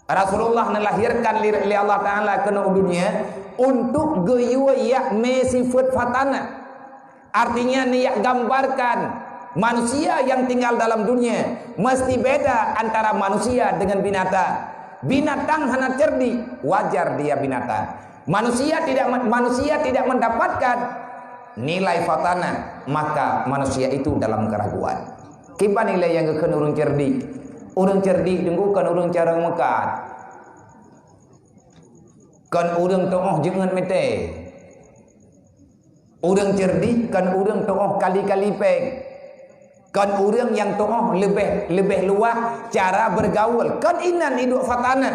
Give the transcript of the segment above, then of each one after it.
Rasulullah melahirkan li Allah Ta'ala ke dunia untuk geyuyak me sifat fatana. Artinya niat gambarkan manusia yang tinggal dalam dunia mesti beda antara manusia dengan binatang. Binatang hanya cerdik, wajar dia binatang. Manusia tidak mendapatkan nilai fatana, maka manusia itu dalam keraguan. Kipa nilai yang kekan urang cerdik. Urang cerdik dengku kan urang cara mekat. Kan urang toh jangan mete. Urang cerdik kan urang toh kali-kali pek. Kan urang yang toh lebih luas cara bergaul. Kan inan hidup fatana.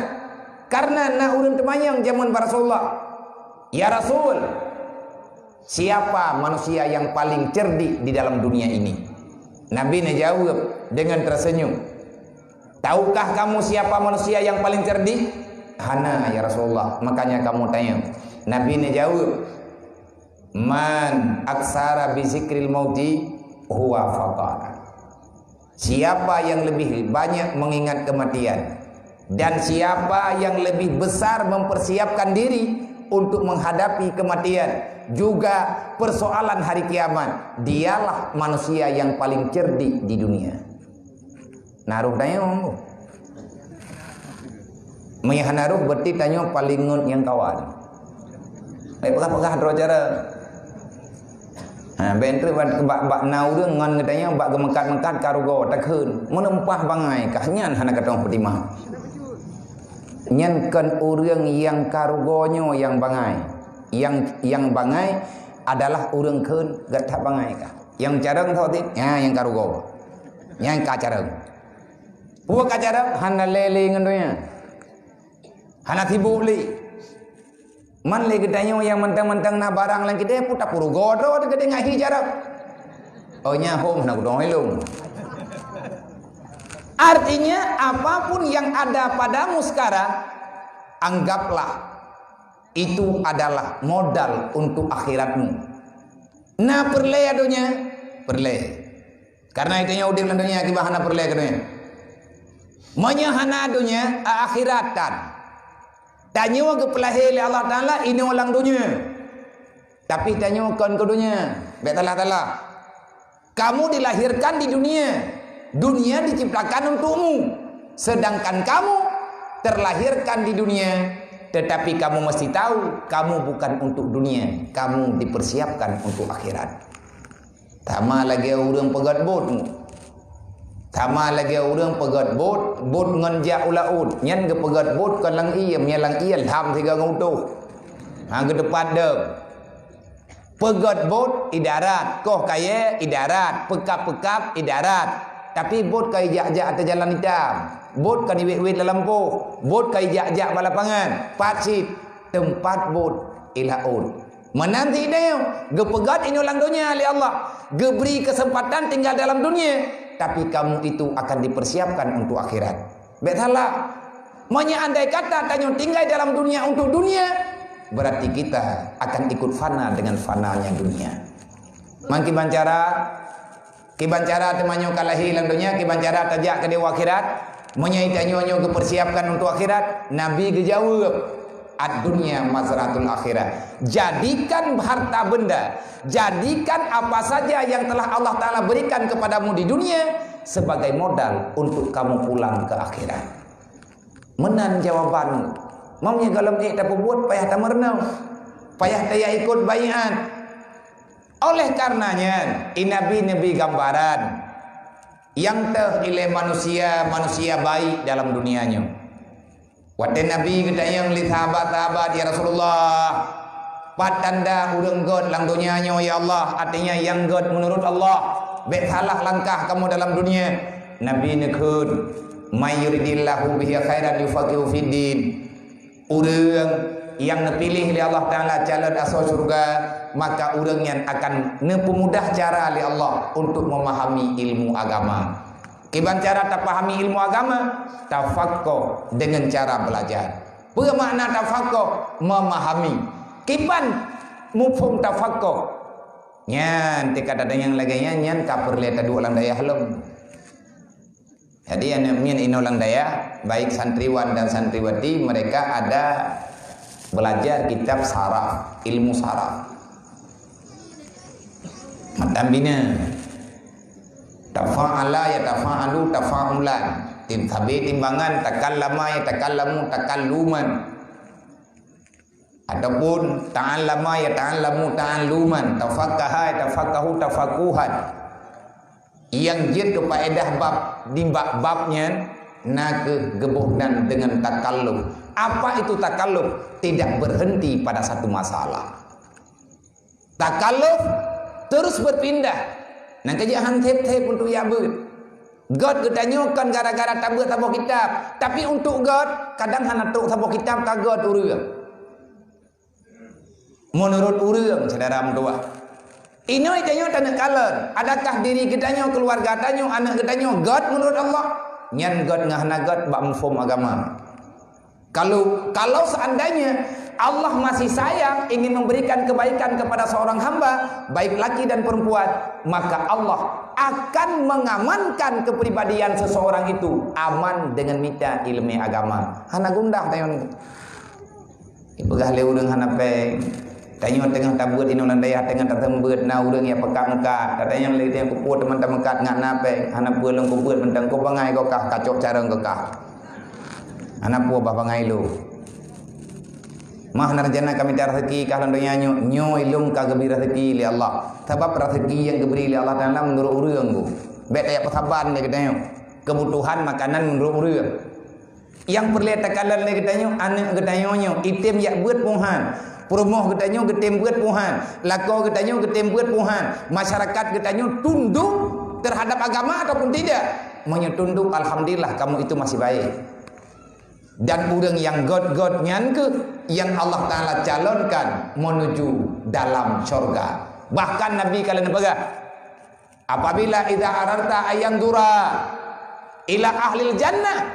Karena nak urang temayang zaman Rasulullah. Ya Rasul, siapa manusia yang paling cerdik di dalam dunia ini? Nabi jawab dengan tersenyum. Tahukah kamu siapa manusia yang paling cerdik? Hana ya Rasulullah. Makanya kamu tanya. Nabi jawab, man aksara bizikril mauti huwa fatan. Siapa yang lebih banyak mengingat kematian dan siapa yang lebih besar mempersiapkan diri untuk menghadapi kematian juga persoalan hari kiamat, dialah manusia yang paling cerdik di dunia. Naruh tanya Maya naruh berarti tanya paling ngut yang kawan. Pegah-pegah terus cara. Bentre bak nau deung ngan katanya bak gemekat-mekat karugo takheun. Menempah bangai kahnyan hana katong petimah. Nyan kan urang yang karugonyo yang bangai. Yang bangai adalah urang keun gatah bangai kah. Yang careng tau ti? Ya yang karugo. Yang kacareng. Puak kacareng hana lele ngandonya. Hana tibuk li. Man le gedanyo yang mentang-mentang na barang lang kide puta puru godro de gede ngahi careng. Oh nya hom na kudong ilung. Artinya apapun yang ada padamu sekarang, anggaplah itu adalah modal untuk akhiratmu. Nah perle adonya, perle. Karena itunya udah landonya akibat hana perle adonya. Menyahana adonya akhiratan. Tanya ke pelahir Allah Ta'ala ini ulang dunia. Tapi tanya kan ke dunia. Betala-tala. Kamu dilahirkan di dunia. Dunia diciptakan untukmu. Sedangkan kamu terlahirkan di dunia. Tetapi kamu mesti tahu, kamu bukan untuk dunia. Kamu dipersiapkan untuk akhirat. Tama lagi orang pegat botmu. Tama lagi orang pegat bot nganjak ulaud. Nyan ke pegat bot kan lang iem, nyalang iel ham tiga ngutuh. Ha ke depan dem. Pegat bot idarat, koh kaya idarat, pekap-pekap idarat. Tapi bot kai jak-jak atas jalan hitam. Bot kan iwit-iwit dalam lampu. Bot kai jak-jak balapangan. Patsit tempat bot ilaud. Menanti dia gepegat ini ulang dunia oleh Allah. Geberi kesempatan tinggal dalam dunia. Tapi kamu itu akan dipersiapkan untuk akhirat. Betala. Manya andai kata tanya tinggal dalam dunia untuk dunia, berarti kita akan ikut fana dengan fananya dunia. Mangki bancara temanyo kalahi dalam dunia, kibancara tajak ke dewa akhirat, manya itanyo ke persiapkan untuk akhirat. Nabi gejawab, ad-dunya mazratul akhirat. Jadikan harta benda, jadikan apa saja yang telah Allah Ta'ala berikan kepadamu di dunia sebagai modal untuk kamu pulang ke akhirat. Menan jawabanmu. Mamnya galam tak buat payah tak merenau, payah tak ikut bayan. Oleh karenanya nabi gambaran yang terhilai manusia baik dalam dunianya. Waktu Nabi kita yang li sahabat-sahabat ya Rasulullah, patanda urang god lang dunianya ya Allah, artinya yang god menurut Allah. Bet salah langkah kamu dalam dunia. Nabi nekeun, may yuridillahu bihi khairan yufaqihu fiddin. Urang yang nepilih li Allah Ta'ala calon asal surga, maka urang yang akan nepemudah cara li Allah untuk memahami ilmu agama. Kiban cara tak pahami ilmu agama, tafaqquh dengan cara belajar. Bermakna tafaqquh memahami. Kiban mufhum tafaqquh. Nyan tika ada yang lagi nyan ka perle tadu ulang daya halum. Jadi anak min inolang daya, baik santriwan dan santriwati, mereka ada belajar kitab saraf, ilmu saraf. Macam bina tafa'ala ya tafa'alu tafa'ulan, timbangan takallama ya takallamu takalluman, ataupun ta'allama ya ta'allamu ta'alluman, tafaqaha ya tafaqahu tafaquhan. Yang dia tu faedah bab di babnya nak gebuhnan dengan takalluf. Apa itu takalluf? Tidak berhenti pada satu masalah. Takalluf terus berpindah. Nak kerja hantep-tep untuk yabut. God ketanyakan gara-gara tabut tabuk kitab. Tapi untuk God kadang hana tuk tabuk kitab tak God urang. Menurut urang saudara mentua. Ini tanya tanah kalen. Adakah diri kitanya, keluarga tanya, anak kitanya God menurut Allah? Nyan God ngahna God bak mufum agama. Kalau seandainya Allah masih sayang, ingin memberikan kebaikan kepada seorang hamba, baik laki dan perempuan, maka Allah akan mengamankan kepribadian seseorang itu aman dengan minta ilmu agama. Hana gundah tanya. Ibegah leu dengan hana pe. Tanya tengah tabut inolan daya tengah tatembut na urang ya pekat mekat. Katanya yang lagi yang kuput teman-teman mekat ngak nape. Hana pulang kuput mentang ko bangai ko kah kacok carang ko kah. Hana pu ba bangai lu. Mah narjana kami tar rezeki kah landonya nyo ilung ka gebi rezeki li Allah. Sebab rezeki yang diberi li Allah Taala menurut urang ku. Bet aya pesaban ni katanya. Kebutuhan makanan menurut urang. Yang perlu tekalan ni katanya anak katanya item yak buat puhan. Perumoh katanya getem buat puhan, lakau katanya getem buat puhan, masyarakat katanya tunduk terhadap agama ataupun tidak, menyetunduk, alhamdulillah kamu itu masih baik. Dan orang yang God nyangke yang Allah Taala calonkan menuju dalam syurga. Bahkan Nabi kalian berkata, apabila idza ararta ayandura ila ahlil jannah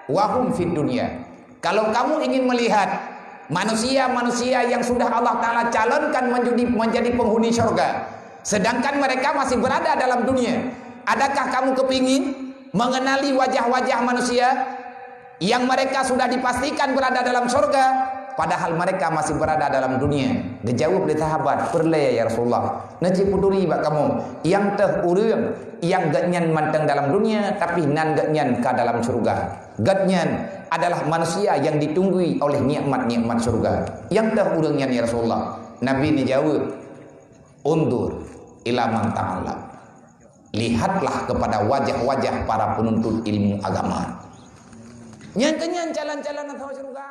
wa hum fid dunya. Kalau kamu ingin melihat manusia-manusia yang sudah Allah Ta'ala calonkan menjadi penghuni syurga, sedangkan mereka masih berada dalam dunia, adakah kamu kepingin mengenali wajah-wajah manusia yang mereka sudah dipastikan berada dalam syurga, padahal mereka masih berada dalam dunia? Dijawab oleh sahabat, perle ya Rasulullah, naji peduli bak kamu yang teh urang yang gatnyan manteng dalam dunia tapi nan gatnyan ka dalam syurga. Gatnyan adalah manusia yang ditunggui oleh nikmat-nikmat surga. Yang dah urangnya ya Rasulullah. Nabi ni jawab, undur ila man ta'ala. Lihatlah kepada wajah-wajah para penuntut ilmu agama. Yang kenyan jalan-jalan atau surga.